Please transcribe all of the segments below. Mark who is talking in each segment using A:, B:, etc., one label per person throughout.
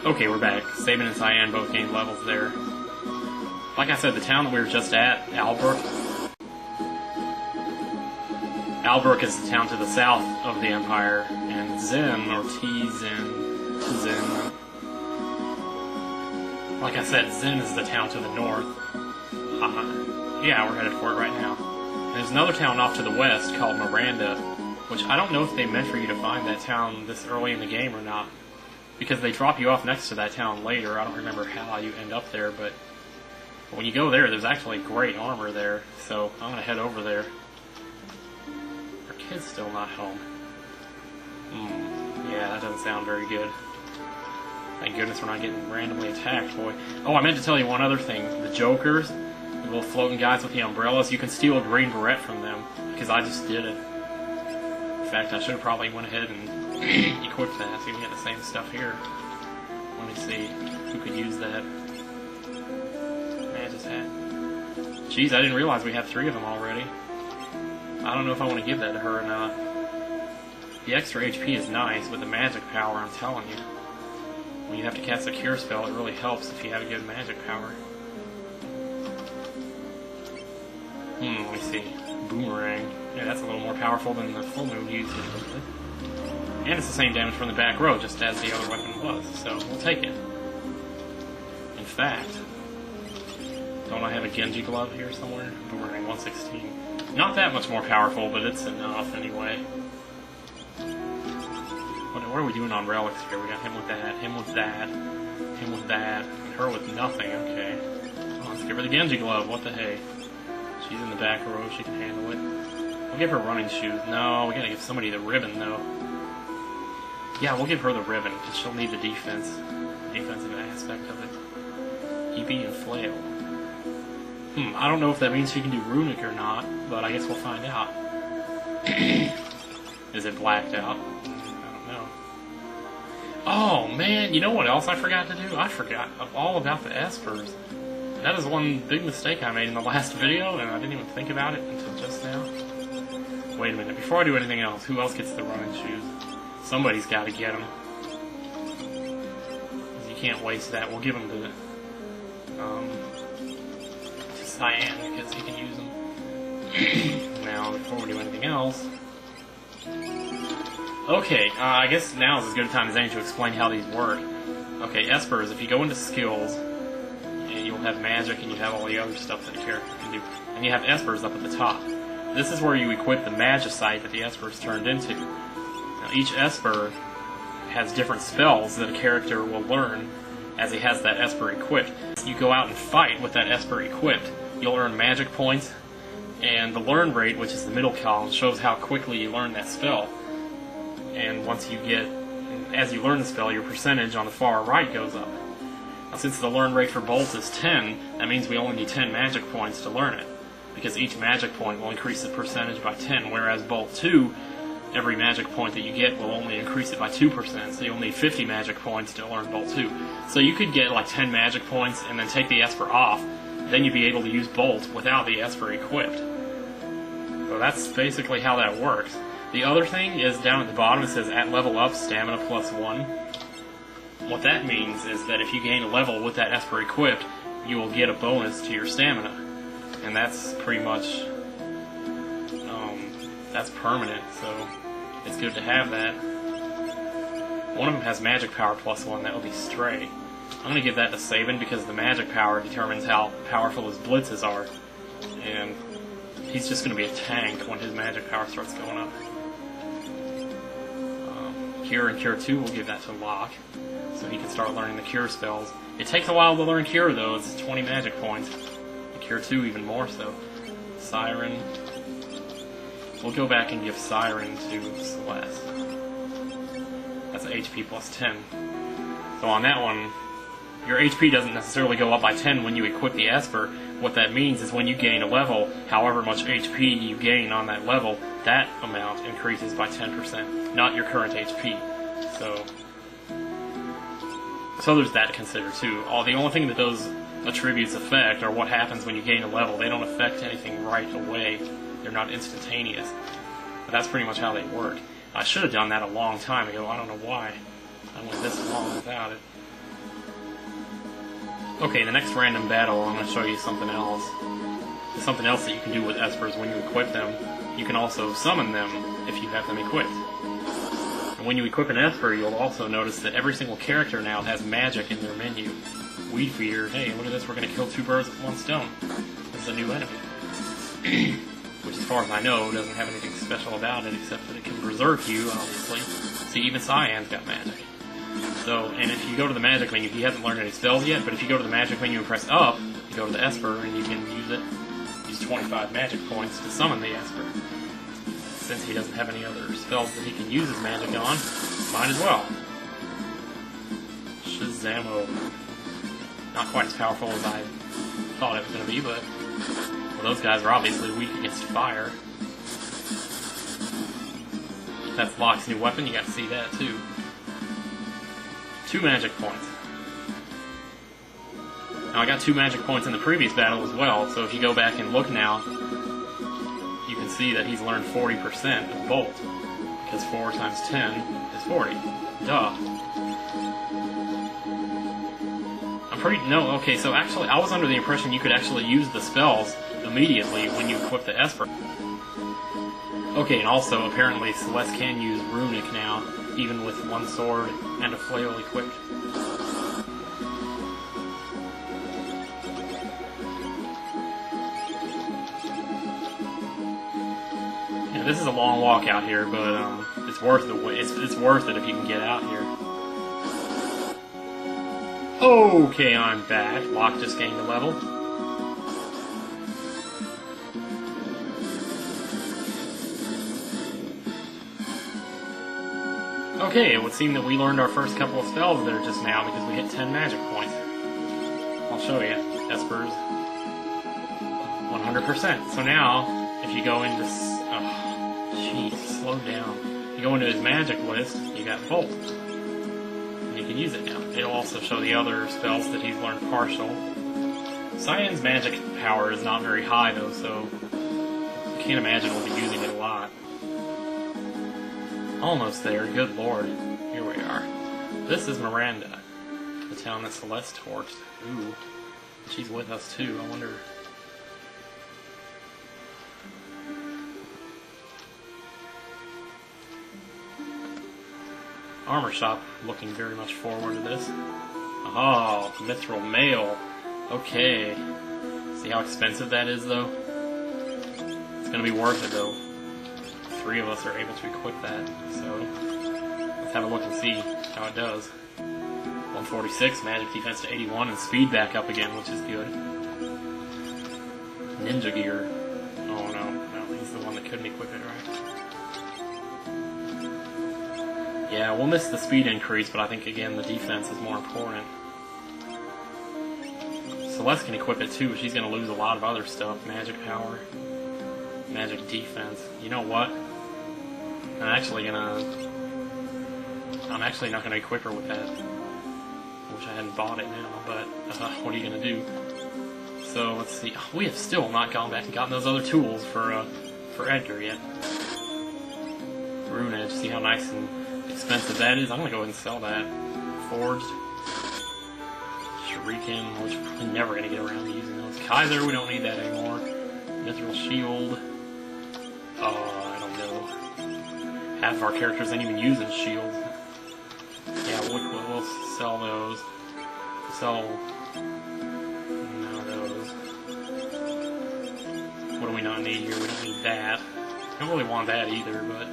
A: Okay, we're back. Sabin and Cyan both gained levels there. Like I said, the town that we were just at, Albrook is the town to the south of the Empire, and Tzen, or Tzen, like I said, Tzen is the town to the north. Yeah, we're headed for it right now. And there's another town off to the west called Miranda, which I don't know if they meant for you to find that town this early in the game or not, because they drop you off next to that town later. I don't remember how you end up there, but when you go there, there's actually great armor there, so I'm going to head over there. Our kid's still not home. Yeah, that doesn't sound very good. Thank goodness we're not getting randomly attacked, boy. Oh, I meant to tell you one other thing. The Jokers, the little floating guys with the umbrellas, you can steal a green beret from them, because I just did it. In fact, I should have probably went ahead and equipped that, so you can get the same stuff here. Let me see who could use that. Magic's hat. Jeez, I didn't realize we had 3 of them already. I don't know if I want to give that to her or not. The extra HP is nice, but the magic power, I'm telling you. When you have to cast a cure spell, it really helps if you have a good magic power. Let me see. Boomerang. Yeah, that's a little more powerful than the full moon used. And it's the same damage from the back row, just as the other weapon was, so we'll take it. In fact, don't I have a Genji glove here somewhere? Boomerang 116. Not that much more powerful, but it's enough anyway. What are we doing on relics here? We got him with that, him with that, him with that, and her with nothing, okay. Oh, let's give her the Genji glove, what the hey. She's in the back row, she can handle it. We'll give her running shoes. No, we gotta give somebody the ribbon, though. Yeah, we'll give her the ribbon, because she'll need the defensive aspect of it. EB and Flail. I don't know if that means she can do Runic or not, but I guess we'll find out. Is it blacked out? Oh man, you know what else I forgot to do? I forgot all about the Espers. That is one big mistake I made in the last video, and I didn't even think about it until just now. Wait a minute, before I do anything else, who else gets the running shoes? Somebody's got to get them. You can't waste that. We'll give them to Cyan, because he can use them. Now, before we do anything else... Okay, I guess now is as good a time as any to explain how these work. Okay, Espers, if you go into skills, you'll have magic and you have all the other stuff that a character can do. And you have Espers up at the top. This is where you equip the Magicite that the Esper's turned into. Now, each Esper has different spells that a character will learn as he has that Esper equipped. You go out and fight with that Esper equipped. You'll earn magic points, and the learn rate, which is the middle column, shows how quickly you learn that spell. And once you get, as you learn the spell, your percentage on the far right goes up. Now, since the learn rate for Bolt is 10, that means we only need 10 magic points to learn it, because each magic point will increase the percentage by 10, whereas Bolt 2, every magic point that you get will only increase it by 2%, so you'll need 50 magic points to learn Bolt 2. So you could get like 10 magic points and then take the Esper off, then you'd be able to use Bolt without the Esper equipped. So that's basically how that works. The other thing is down at the bottom it says at level up, stamina +1. What that means is that if you gain a level with that Esper equipped, you will get a bonus to your stamina. And that's pretty much, that's permanent, so it's good to have that. One of them has magic power +1, that would be Stray. I'm going to give that to Sabin because the magic power determines how powerful his blitzes are. And he's just going to be a tank when his magic power starts going up. Cure and Cure 2, we'll give that to Locke, so he can start learning the Cure spells. It takes a while to learn Cure, though. It's 20 magic points. And Cure 2 even more so. Siren. We'll go back and give Siren to Celeste. That's an HP +10. So on that one, your HP doesn't necessarily go up by 10 when you equip the Esper. What that means is when you gain a level, however much HP you gain on that level, that amount increases by 10%, not your current HP. So there's that to consider too. The only thing that those attributes affect are what happens when you gain a level. They don't affect anything right away. They're not instantaneous. But that's pretty much how they work. I should have done that a long time ago. I don't know why I went this long without it. Okay, the next random battle, I'm going to show you something else. Something else that you can do with Espers when you equip them. You can also summon them if you have them equipped. And when you equip an Esper, you'll also notice that every single character now has magic in their menu. Weed Feeder, hey, look at this, we're going to kill 2 birds with 1 stone. This is a new enemy. Which, as far as I know, doesn't have anything special about it, except that it can preserve you, obviously. See, even Cyan's got magic. So, and if you go to the magic menu, he hasn't learned any spells yet, but if you go to the magic menu and press up, you go to the Esper, and you can use it. Use 25 magic points to summon the Esper. Since he doesn't have any other spells that he can use his magic on, might as well. Shazamo. Not quite as powerful as I thought it was going to be, but well, those guys are obviously weak against fire. That's Locke's new weapon, you got to see that too. 2 magic points. Now I got 2 magic points in the previous battle as well, so if you go back and look now, you can see that he's learned 40% of Bolt, because 4 times 10 is 40. Duh. Okay, so actually, I was under the impression you could actually use the spells immediately when you equip the Esper. Okay, and also, apparently, Celeste can use Runic now, even with 1 sword and a flail equipped. Yeah, this is a long walk out here, but it's worth it's worth it if you can get out here. Okay, I'm back. Locke just gained a level. Okay, it would seem that we learned our first couple of spells there just now because we hit 10 magic points. I'll show you. Esper's 100%. So now, if you go into... Oh, jeez, slow down. If you go into his magic list, you got Bolt. And you can use it now. It'll also show the other spells that he's learned partial. Cyan's magic power is not very high though, so I can't imagine we'll be using it a lot. Almost there, good lord. Here we are. This is Miranda, the town that Celeste torched. Ooh, she's with us too, I wonder... Armor shop, looking very much forward to this. Oh, mithril mail. Okay. See how expensive that is, though? It's gonna be worth it, though. 3 of us are able to equip that, so let's have a look and see how it does. 146, magic defense to 81, and speed back up again, which is good. Ninja gear. Oh no, he's the one that couldn't equip it, right? Yeah, we'll miss the speed increase, but I think, again, the defense is more important. Celeste can equip it too, but she's going to lose a lot of other stuff. Magic power, magic defense. You know what? I'm actually not going to equip her with that. I wish I hadn't bought it now, but what are you going to do? So, let's see. Oh, we have still not gone back and gotten those other tools for Edgar yet. Rune Edge, see how nice and expensive that is? I'm gonna go ahead and sell that. Forged. Shuriken, which we're probably never gonna get around to using those. Kaiser, we don't need that anymore. Mithril Shield. Oh, I don't know. Half of our characters ain't even using shields. Yeah, we'll sell those. Sell none of those. What do we not need here? We don't need that. Don't really want that either, but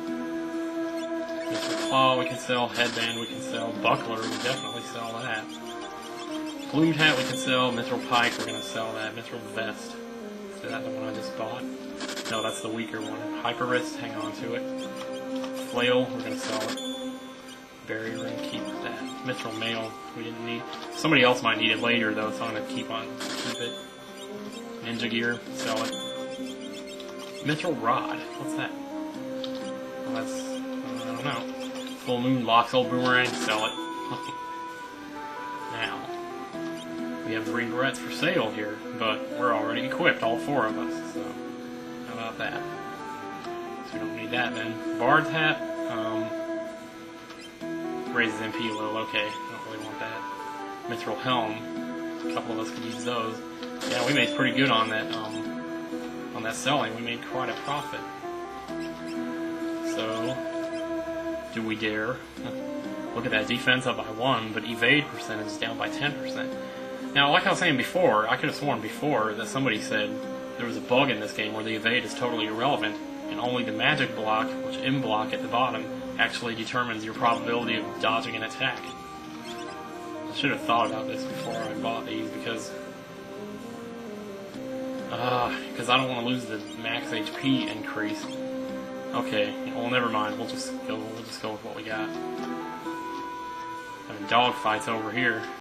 A: Mithril Claw we can sell, Headband we can sell, Buckler we definitely sell that. Plumed Hat we can sell, Mithril Pike we're going to sell that, Mithril Vest. Is that the one I just bought? No, that's the weaker one. Hyper Wrist, hang on to it. Flail, we're going to sell it. Barrier Ring, keep that. Mithril Mail, we didn't need. Somebody else might need it later though, so I'm going to keep it. Ninja Gear, sell it. Mithril Rod, what's that? Well, that's... I don't know. Full Moon locks old boomerang, sell it. Now, we have 3 barrettes for sale here, but we're already equipped, all 4 of us, so how about that? So we don't need that then. Bard's Hat, raises MP a little, okay, I don't really want that. Mithril Helm, A couple of us could use those. Yeah, we made pretty good on that selling. We made quite a profit. So, do we dare? Look at that, defense up by 1, but evade percentage is down by 10%. Now, like I was saying before, I could have sworn before that somebody said there was a bug in this game where the evade is totally irrelevant, and only the magic block, which M block at the bottom, actually determines your probability of dodging an attack. I should have thought about this before I bought these, because I don't want to lose the max HP increase. Okay, well, never mind. We'll just go with what we got. I mean, dog fights over here.